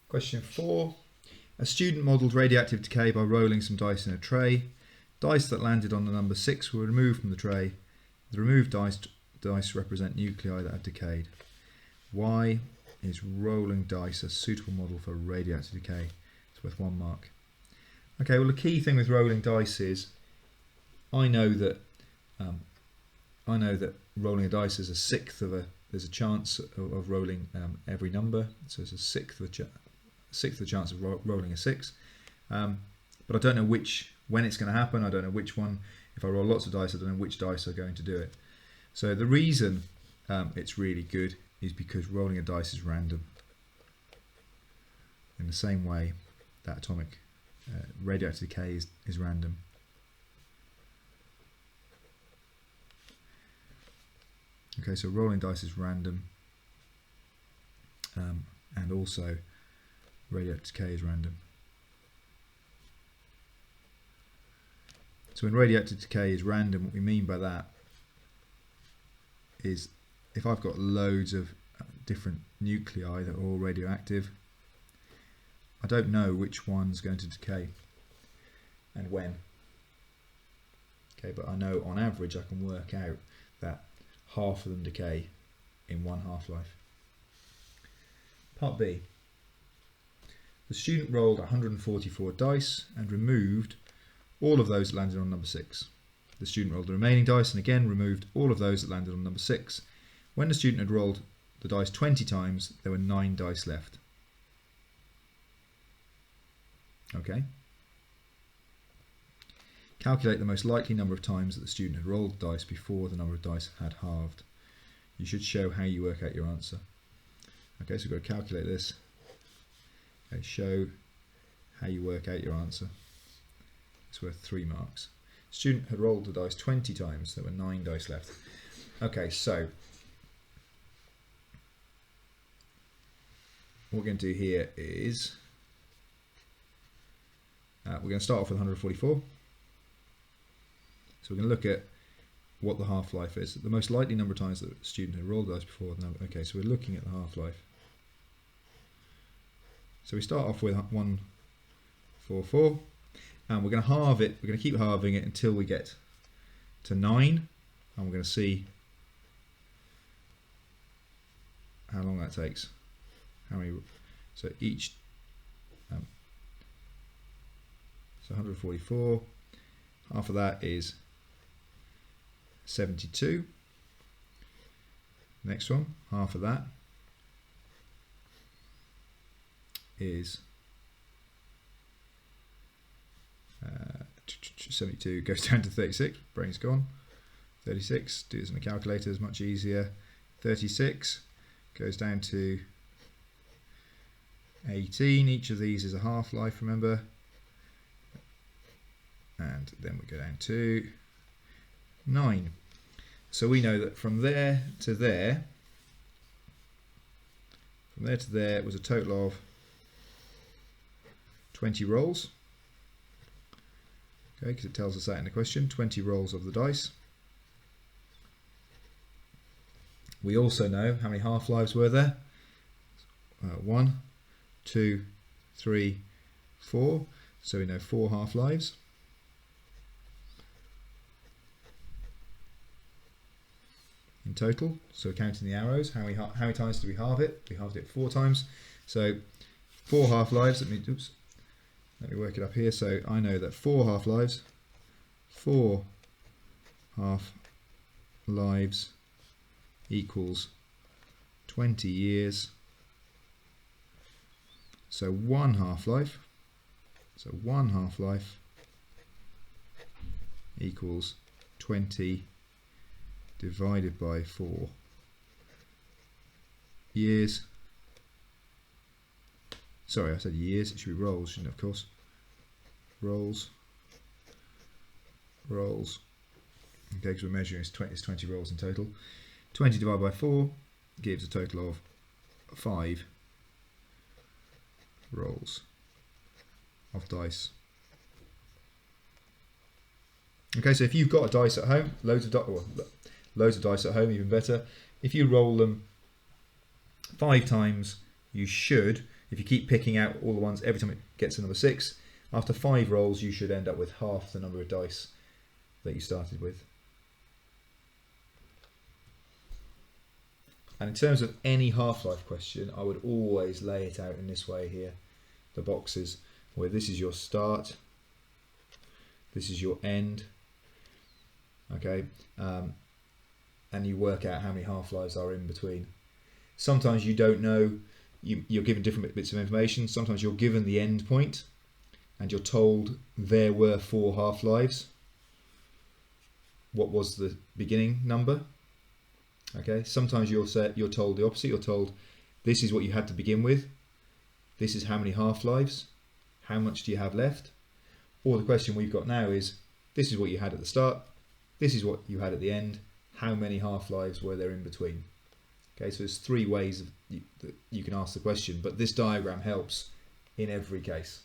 Question 4. A student modelled radioactive decay by rolling some dice in a tray. Dice that landed on the number 6 were removed from the tray. The removed dice represent nuclei that have decayed. Why is rolling dice a suitable model for radioactive decay? It's worth 1 mark. Okay, well the key thing with rolling dice is I know that rolling a dice is a sixth of there's a chance of rolling every number, so it's a sixth of the chance of rolling a 6. But I don't know when it's going to happen. I don't know which one. If I roll lots of dice, I don't know which dice are going to do it. So the reason it's really good is because rolling a dice is random. In the same way that atomic radioactive decay is random. Okay, so rolling dice is random, and also radioactive decay is random. So when radioactive decay is random, what we mean by that is if I've got loads of different nuclei that are all radioactive, I don't know which one's going to decay and when. Okay, but I know on average I can work out that half of them decay in 1 half-life. Part B. The student rolled 144 dice and removed all of those that landed on number 6. The student rolled the remaining dice and again removed all of those that landed on number 6. When the student had rolled the dice 20 times, there were 9 dice left. Okay. Calculate the most likely number of times that the student had rolled dice before the number of dice had halved. You should show how you work out your answer. Okay, so we've got to calculate this. Okay, show how you work out your answer. It's worth 3 marks. Student had rolled the dice 20 times, there were 9 dice left. Okay, so what we're going to do here is we're going to start off with 144. So we're going to look at what the half-life is. The most likely number of times that the student had rolled dice before the number. Okay, so we're looking at the half-life. So we start off with 144, and we're going to halve it. We're going to keep halving it until we get to 9, and we're going to see how long that takes. How many? So each. So 144. Half of that is 72. Next one, half of that is 72 goes down to 36. Brain's gone. 36. Do this on a calculator is much easier. 36 goes down to 18. Each of these is a half-life, remember. And then we go down to 9. So we know that from there to there was a total of 20 rolls. Okay, because it tells us that in the question, 20 rolls of the dice. We also know how many half-lives were there. 1, 2, 3, 4. So we know 4 half-lives. In total, so counting the arrows, how many times did we halve it? We halved it 4 times. So 4 half-lives. Let me work it up here. So I know that 4 half-lives, 4 half-lives equals 20 years. So 1 half-life. So 1 half-life equals 20 divided by 4 years. Sorry, I said years. It should be rolls, shouldn't it, of course? Rolls. Okay, because we're measuring it's 20 rolls in total. 20 divided by 4 gives a total of 5 rolls of dice. Okay, so if you've got a dice at home, loads of dice at home, even better. If you roll them 5 times, you should If you keep picking out all the ones every time it gets to number 6, after 5 rolls you should end up with half the number of dice that you started with. And in terms of any half-life question, I would always lay it out in this way here. The boxes where this is your start, this is your end, okay, and you work out how many half-lives are in between. Sometimes you don't know, you're given different bits of information. Sometimes you're given the end point and you're told there were 4 half-lives. What was the beginning number? Okay, sometimes you're told the opposite. You're told this is what you had to begin with, this is how many half-lives, how much do you have left? Or the question we've got now is, this is what you had at the start, this is what you had at the end, how many half-lives were there in between? Okay, so there's 3 ways that you can ask the question, but this diagram helps in every case.